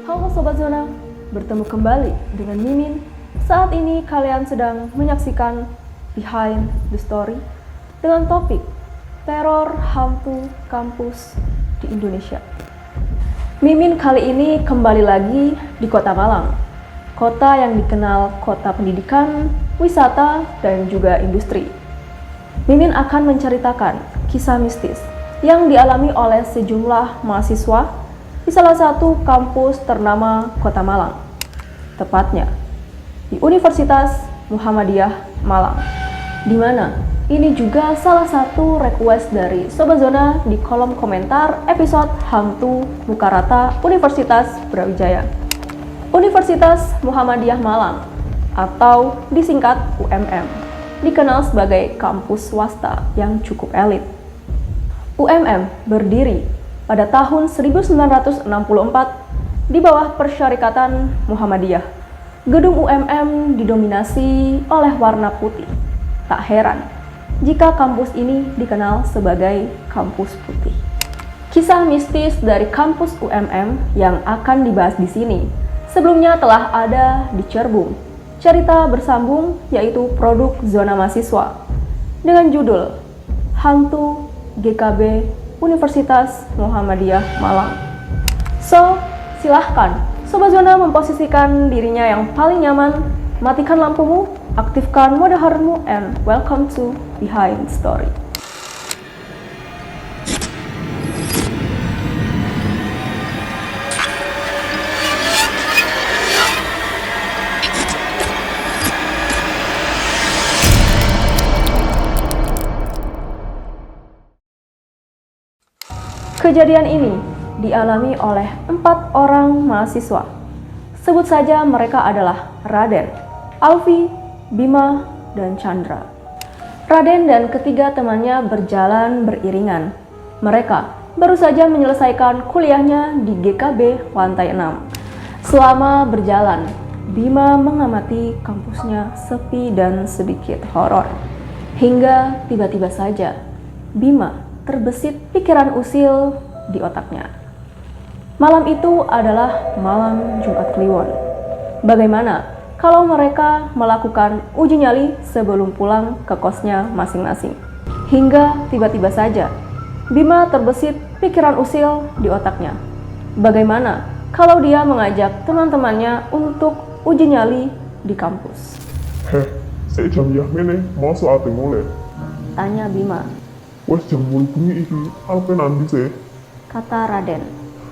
Halo Sobat Zona, bertemu kembali dengan Mimin. Saat ini kalian sedang menyaksikan Behind the Story dengan topik teror hantu kampus di Indonesia. Mimin kali ini kembali lagi di Kota Malang, kota yang dikenal kota pendidikan, wisata, dan juga industri. Mimin akan menceritakan kisah mistis yang dialami oleh sejumlah mahasiswa di salah satu kampus ternama Kota Malang, tepatnya di Universitas Muhammadiyah Malang, di mana ini juga salah satu request dari Sobat Zona di kolom komentar episode Hantu Muka Rata Universitas Brawijaya. Universitas Muhammadiyah Malang atau disingkat UMM, dikenal sebagai kampus swasta yang cukup elit. UMM berdiri pada tahun 1964 di bawah Persyarikatan Muhammadiyah. Gedung UMM didominasi oleh warna putih. Tak heran jika kampus ini dikenal sebagai kampus putih. Kisah mistis dari kampus UMM yang akan dibahas di sini sebelumnya telah ada di Cerbung. Cerita bersambung yaitu produk Zona Mahasiswa dengan judul Hantu GKB Universitas Muhammadiyah Malang. So, silahkan Sobat Zona memposisikan dirinya yang paling nyaman, matikan lampumu, aktifkan mode hardmu, and welcome to Behind Story. Kejadian ini dialami oleh 4 orang mahasiswa. Sebut saja mereka adalah Raden, Alfi, Bima, dan Chandra. Raden dan ketiga temannya berjalan beriringan. Mereka baru saja menyelesaikan kuliahnya di GKB lantai 6. Selama berjalan, Bima mengamati kampusnya sepi dan sedikit horor. Hingga tiba-tiba saja Bima terbesit pikiran usil di otaknya. Malam itu adalah malam Jumat Kliwon. Bagaimana kalau mereka melakukan uji nyali sebelum pulang ke kosnya masing-masing? Hingga tiba-tiba saja Bima terbesit pikiran usil di otaknya. Bagaimana kalau dia mengajak teman-temannya untuk uji nyali di kampus? Saya jam mene masuk ate mulai. Tanya Bima. Wes jam 8 bengi iki, apa nanti sih? Kata Raden.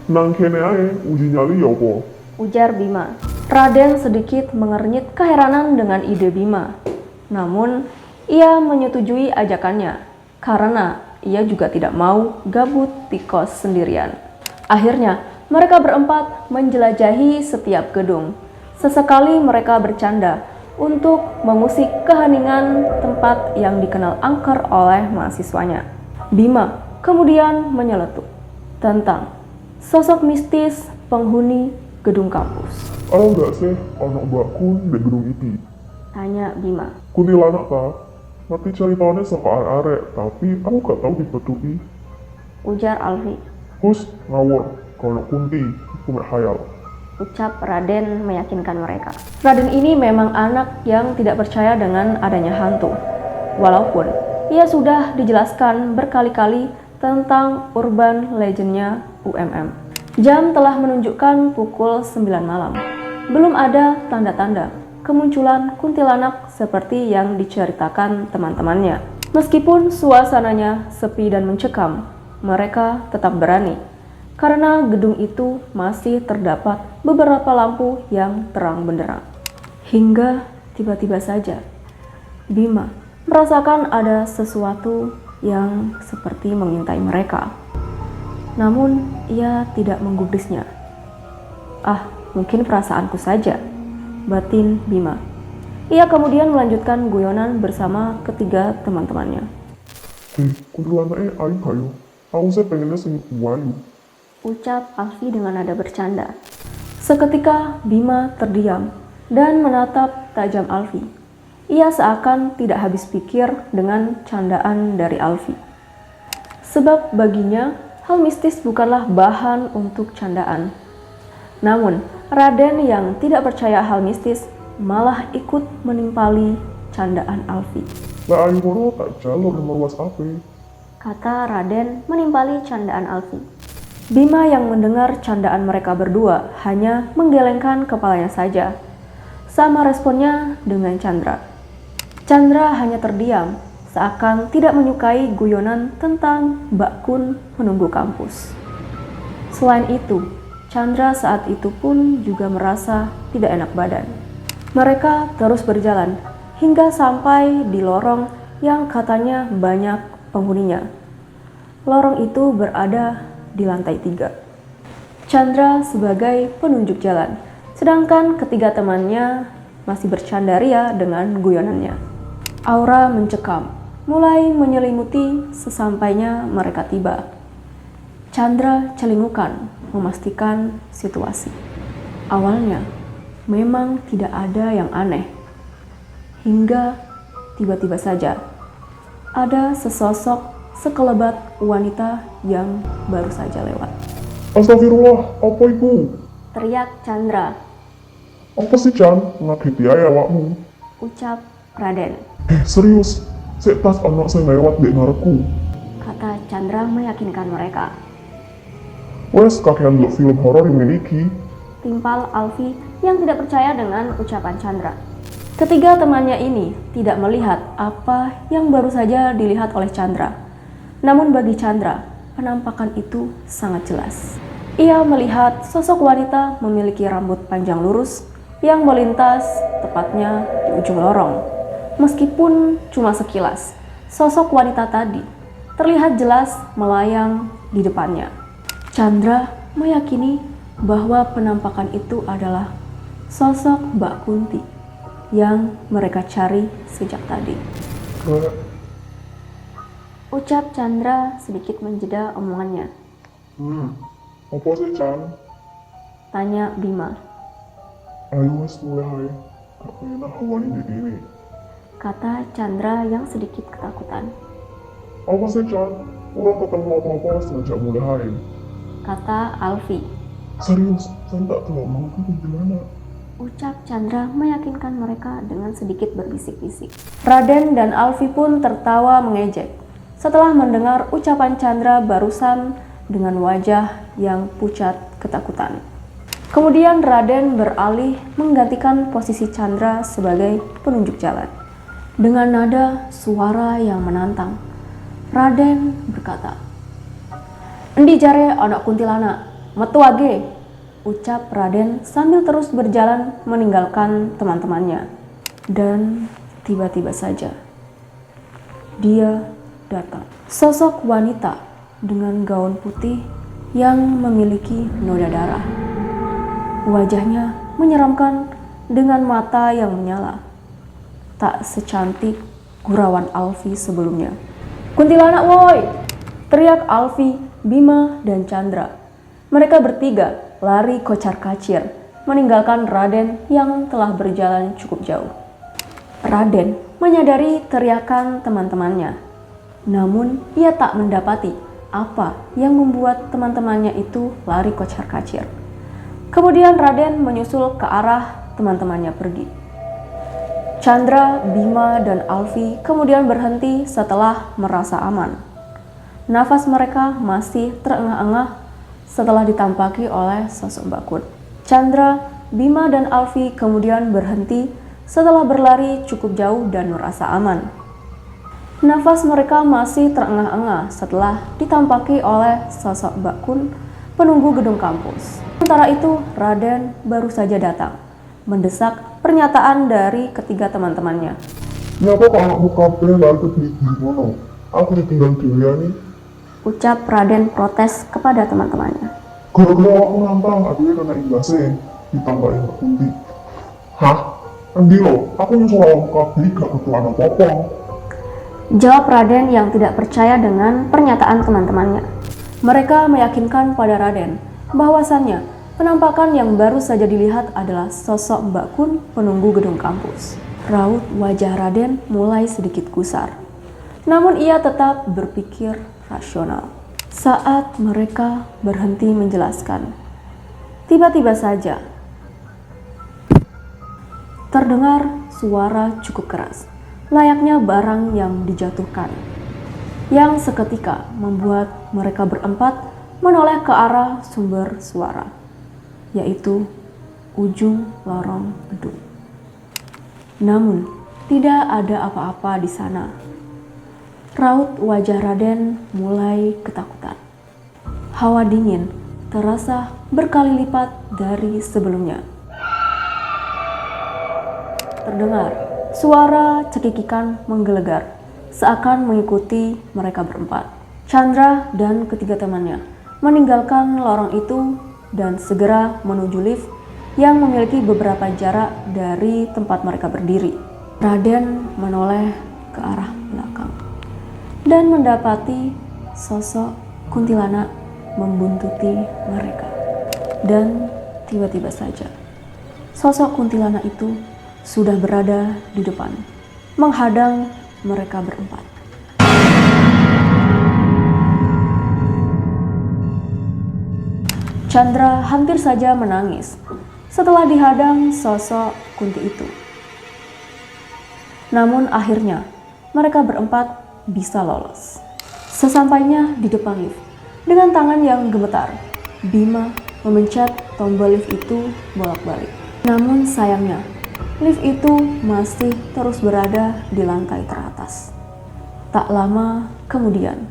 Nang kene ae uji nyali ya apa? Ujar Bima. Raden sedikit mengernyit keheranan dengan ide Bima. Namun, ia menyetujui ajakannya karena ia juga tidak mau gabut di kos sendirian. Akhirnya, mereka berempat menjelajahi setiap gedung. Sesekali mereka bercanda untuk mengusik keheningan tempat yang dikenal angker oleh mahasiswanya. Bima kemudian menyeletuk tentang sosok mistis penghuni gedung kampus. Kalau enggak sih, anak mbakku di gedung iki. Tanya Bima. Kuntilanak ta? Ngerti ceritanya saka arek, tapi aku gak tahu dibetui. Ujar Alfi. Hus, ngawur, kalau kunti, aku mek khayal. Ucap Raden meyakinkan mereka. Raden ini memang anak yang tidak percaya dengan adanya hantu. Walaupun ia sudah dijelaskan berkali-kali tentang urban legendnya UMM. Jam telah menunjukkan pukul 9 malam. Belum ada tanda-tanda kemunculan kuntilanak seperti yang diceritakan teman-temannya. Meskipun suasananya sepi dan mencekam, mereka tetap berani. Karena gedung itu masih terdapat beberapa lampu yang terang benderang. Hingga tiba-tiba saja Bima merasakan ada sesuatu yang seperti mengintai mereka. Namun ia tidak menggubrisnya. Ah, mungkin perasaanku saja, batin Bima. Ia kemudian melanjutkan guyonan bersama ketiga teman-temannya. Kuntilanaknya ayo kayo. Aku sih pengennya sing wayu. Ucap Alfi dengan nada bercanda. Seketika Bima terdiam dan menatap tajam Alfi. Ia seakan tidak habis pikir dengan candaan dari Alfi. Sebab baginya hal mistis bukanlah bahan untuk candaan. Namun, Raden yang tidak percaya hal mistis malah ikut menimpali candaan Alfi. Lah ayo kono tak jalur nomor WhatsApp. Kata Raden menimpali candaan Alfi. Bima yang mendengar candaan mereka berdua hanya menggelengkan kepalanya saja. Sama responnya dengan Chandra. Chandra hanya terdiam, seakan tidak menyukai guyonan tentang Mbak Kun menunggu kampus. Selain itu, Chandra saat itu pun juga merasa tidak enak badan. Mereka terus berjalan hingga sampai di lorong yang katanya banyak penghuninya. Lorong itu berada di lantai 3. Chandra sebagai penunjuk jalan, sedangkan ketiga temannya masih bercandaria dengan guyonannya. Aura mencekam, mulai menyelimuti sesampainya mereka tiba. Chandra celingukan memastikan situasi. Awalnya memang tidak ada yang aneh. Hingga tiba-tiba saja ada sesosok sekelebat wanita yang baru saja lewat. Astagfirullah, apa itu? Teriak Chandra, Apa sih Chan? Ngakiti aja awakmu. ucap Raden. Serius, sik tas anak sing lewat di ngarepku. Kata Chandra meyakinkan mereka. Wes kakean delok film horor ini iki. Timpal Alfi yang tidak percaya dengan ucapan Chandra. Ketiga temannya ini tidak melihat apa yang baru saja dilihat oleh Chandra. Namun bagi Chandra, penampakan itu sangat jelas. Ia melihat sosok wanita memiliki rambut panjang lurus yang melintas tepatnya di ujung lorong. Meskipun cuma sekilas, sosok wanita tadi terlihat jelas melayang di depannya. Chandra meyakini bahwa penampakan itu adalah sosok Mbak Kunti yang mereka cari sejak tadi. Ucap Chandra sedikit menjeda omongannya. Apa sih Chan? Tanya Bima. Ayo wes mulai. Gak enak hawan ini. Kata Chandra yang sedikit ketakutan. Apa sih Chan? Kurang ketemu apa-apa sejak mulai. Kata Alfi. Serius, saya tak tahu mau itu gimana. Ucap Chandra meyakinkan mereka dengan sedikit berbisik-bisik. Raden dan Alfi pun tertawa mengejek setelah mendengar ucapan Chandra barusan dengan wajah yang pucat ketakutan. Kemudian Raden beralih menggantikan posisi Chandra sebagai penunjuk jalan. Dengan nada suara yang menantang, Raden berkata, "Endi jare anak kuntilanak, metu age," ucap Raden sambil terus berjalan meninggalkan teman-temannya. Dan tiba-tiba saja, dia datang. Sosok wanita dengan gaun putih yang memiliki noda darah. Wajahnya menyeramkan dengan mata yang menyala. Tak secantik gurauan Alfi sebelumnya. "Kuntilanak woi!" teriak Alfi, Bima, dan Chandra. Mereka bertiga lari kocar-kacir, meninggalkan Raden yang telah berjalan cukup jauh. Raden menyadari teriakan teman-temannya. Namun, ia tak mendapati apa yang membuat teman-temannya itu lari kocar-kacir. Kemudian Raden menyusul ke arah teman-temannya pergi. Chandra, Bima, dan Alfi kemudian berhenti setelah merasa aman. Nafas mereka masih terengah-engah setelah ditampaki oleh sosok Mbak Kun. Chandra, Bima, dan Alfi kemudian berhenti setelah berlari cukup jauh dan merasa aman. Nafas mereka masih terengah-engah setelah ditampaki oleh sosok Mbak Kun, penunggu gedung kampus. Sementara itu, Raden baru saja datang, mendesak pernyataan dari ketiga teman-temannya. Kenapa kalau buka kabeh lari ke gimana? Aku ditinggal dia nih. Ucap Raden protes kepada teman-temannya. Gara-gara aku nantang, akhirnya kena imbasnya. Ditambahin Mbak Kunti. Hah? Endi lo? Aku nyusul awak kabeh gak ketuaan apa-apa. Jawab Raden yang tidak percaya dengan pernyataan teman-temannya. Mereka meyakinkan pada Raden bahwasannya penampakan yang baru saja dilihat adalah sosok Mbak Kun, penunggu gedung kampus. Raut wajah Raden mulai sedikit gusar. Namun ia tetap berpikir rasional. Saat mereka berhenti menjelaskan, Tiba-tiba saja terdengar suara cukup keras, layaknya barang yang dijatuhkan, yang seketika membuat mereka berempat menoleh ke arah sumber suara, yaitu ujung lorong gedung. Namun, tidak ada apa-apa di sana. Raut wajah Raden mulai ketakutan. Hawa dingin terasa berkali lipat dari sebelumnya. Terdengar suara cekikikan menggelegar, seakan mengikuti mereka berempat. Chandra dan ketiga temannya meninggalkan lorong itu dan segera menuju lift yang memiliki beberapa jarak dari tempat mereka berdiri. Raden menoleh ke arah belakang dan mendapati sosok kuntilanak membuntuti mereka. Dan tiba-tiba saja sosok kuntilanak itu sudah berada di depan, menghadang mereka berempat. Chandra hampir saja menangis setelah dihadang sosok Kunti itu. Namun akhirnya mereka berempat bisa lolos. Sesampainya di depan lift, dengan tangan yang gemetar, Bima memencet tombol lift itu bolak-balik. Namun sayangnya, lift itu masih terus berada di lantai teratas. Tak lama kemudian,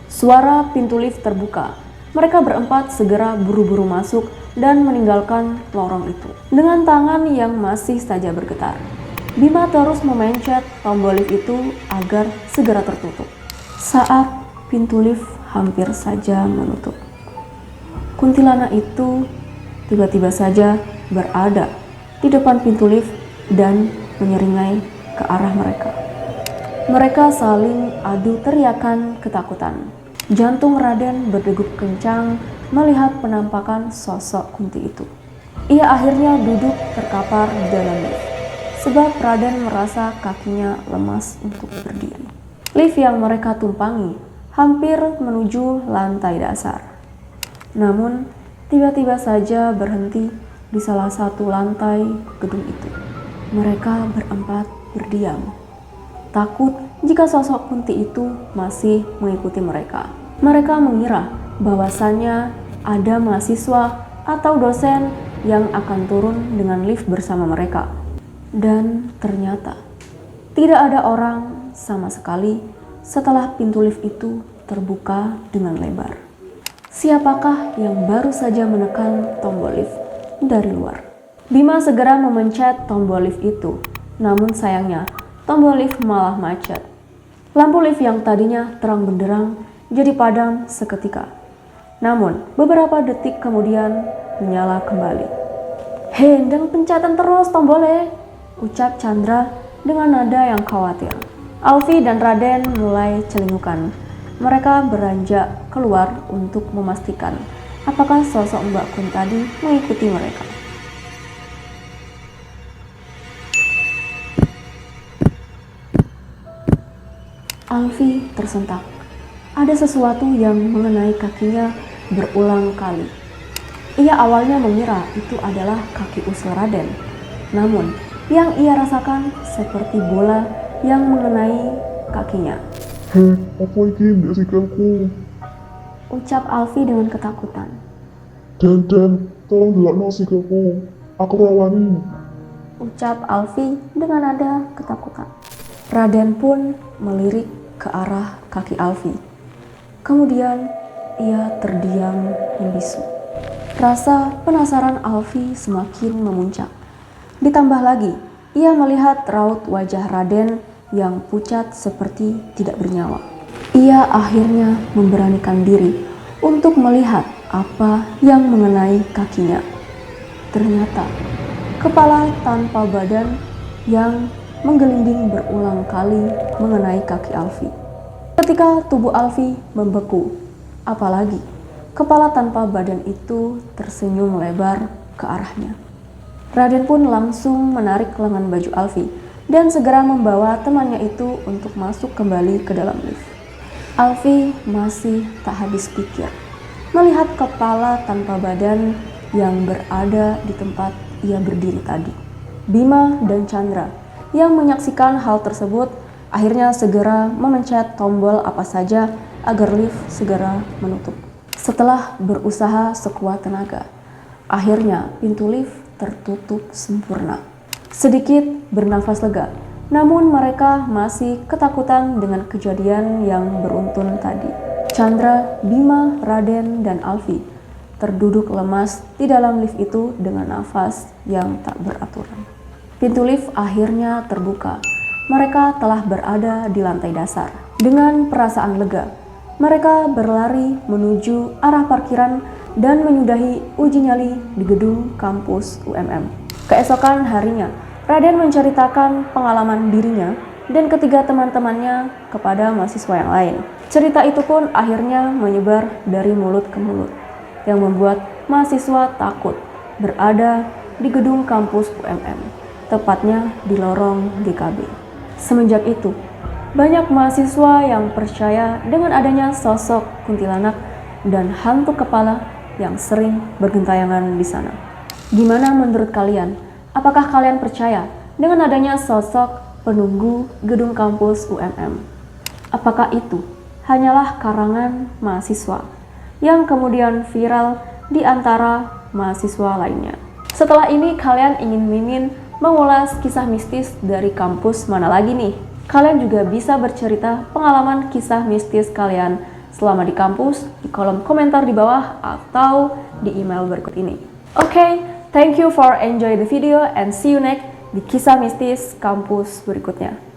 suara pintu lift terbuka. Mereka berempat segera buru-buru masuk dan meninggalkan lorong itu. Dengan tangan yang masih saja bergetar, Bima terus memencet tombol lift itu agar segera tertutup. Saat pintu lift hampir saja menutup, kuntilanak itu tiba-tiba saja berada di depan pintu lift dan menyeringai ke arah mereka. Mereka saling adu teriakan ketakutan. Jantung Raden berdegup kencang melihat penampakan sosok Kunti itu. Ia akhirnya duduk terkapar di dalam lift, sebab Raden merasa kakinya lemas untuk berdiri. Lift yang mereka tumpangi hampir menuju lantai dasar. Namun, tiba-tiba saja berhenti di salah satu lantai gedung itu. Mereka berempat berdiam, takut jika sosok Kunti itu masih mengikuti mereka. Mereka mengira bahwasannya ada mahasiswa atau dosen yang akan turun dengan lift bersama mereka. Dan ternyata tidak ada orang sama sekali setelah pintu lift itu terbuka dengan lebar. Siapakah yang baru saja menekan tombol lift dari luar? Bima segera memencet tombol lift itu, namun sayangnya tombol lift malah macet. Lampu lift yang tadinya terang benderang jadi padam seketika. Namun beberapa detik kemudian menyala kembali. "Hendeng pencetan terus tombolnya," ucap Chandra dengan nada yang khawatir. Alfi dan Raden mulai celingukan. Mereka beranjak keluar untuk memastikan apakah sosok Mbak Kun tadi mengikuti mereka. Alfi tersentak. Ada sesuatu yang mengenai kakinya berulang kali. Ia awalnya mengira itu adalah kaki usil Raden. Namun, yang ia rasakan seperti bola yang mengenai kakinya. "Heh, apa iki ndek sikilku?" Ucap Alfi dengan ketakutan. Dan, tolong delokno sikilku. Aku rawani." Ucap Alfi dengan nada ketakutan. Raden pun melirik ke arah kaki Alfi. Kemudian ia terdiam membisu. Rasa penasaran Alfi semakin memuncak. Ditambah lagi, ia melihat raut wajah Raden yang pucat seperti tidak bernyawa. Ia akhirnya memberanikan diri untuk melihat apa yang mengenai kakinya. Ternyata, kepala tanpa badan yang menggelinding berulang kali mengenai kaki Alfi. Ketika tubuh Alfi membeku, apalagi kepala tanpa badan itu tersenyum lebar ke arahnya. Raden pun langsung menarik lengan baju Alfi dan segera membawa temannya itu untuk masuk kembali ke dalam lift. Alfi masih tak habis pikir melihat kepala tanpa badan yang berada di tempat ia berdiri tadi. Bima dan Chandra yang menyaksikan hal tersebut akhirnya segera memencet tombol apa saja agar lift segera menutup. Setelah berusaha sekuat tenaga, akhirnya pintu lift tertutup sempurna. Sedikit bernafas lega, namun mereka masih ketakutan dengan kejadian yang beruntun tadi. Chandra, Bima, Raden, dan Alfi terduduk lemas di dalam lift itu dengan nafas yang tak beraturan. Pintu lift akhirnya terbuka. Mereka telah berada di lantai dasar. Dengan perasaan lega, mereka berlari menuju arah parkiran dan menyudahi uji nyali di gedung kampus UMM. Keesokan harinya, Raden menceritakan pengalaman dirinya dan ketiga teman-temannya kepada mahasiswa yang lain. Cerita itu pun akhirnya menyebar dari mulut ke mulut, yang membuat mahasiswa takut berada di gedung kampus UMM, tepatnya di lorong GKB. Semenjak itu, banyak mahasiswa yang percaya dengan adanya sosok kuntilanak dan hantu kepala yang sering bergentayangan di sana. Gimana menurut kalian? Apakah kalian percaya dengan adanya sosok penunggu gedung kampus UMM? Apakah itu hanyalah karangan mahasiswa yang kemudian viral di antara mahasiswa lainnya? Setelah ini kalian ingin Mimin mengulas kisah mistis dari kampus mana lagi nih? Kalian juga bisa bercerita pengalaman kisah mistis kalian selama di kampus di kolom komentar di bawah atau di email berikut ini. Oke, thank you for enjoy the video and see you next di kisah mistis kampus berikutnya.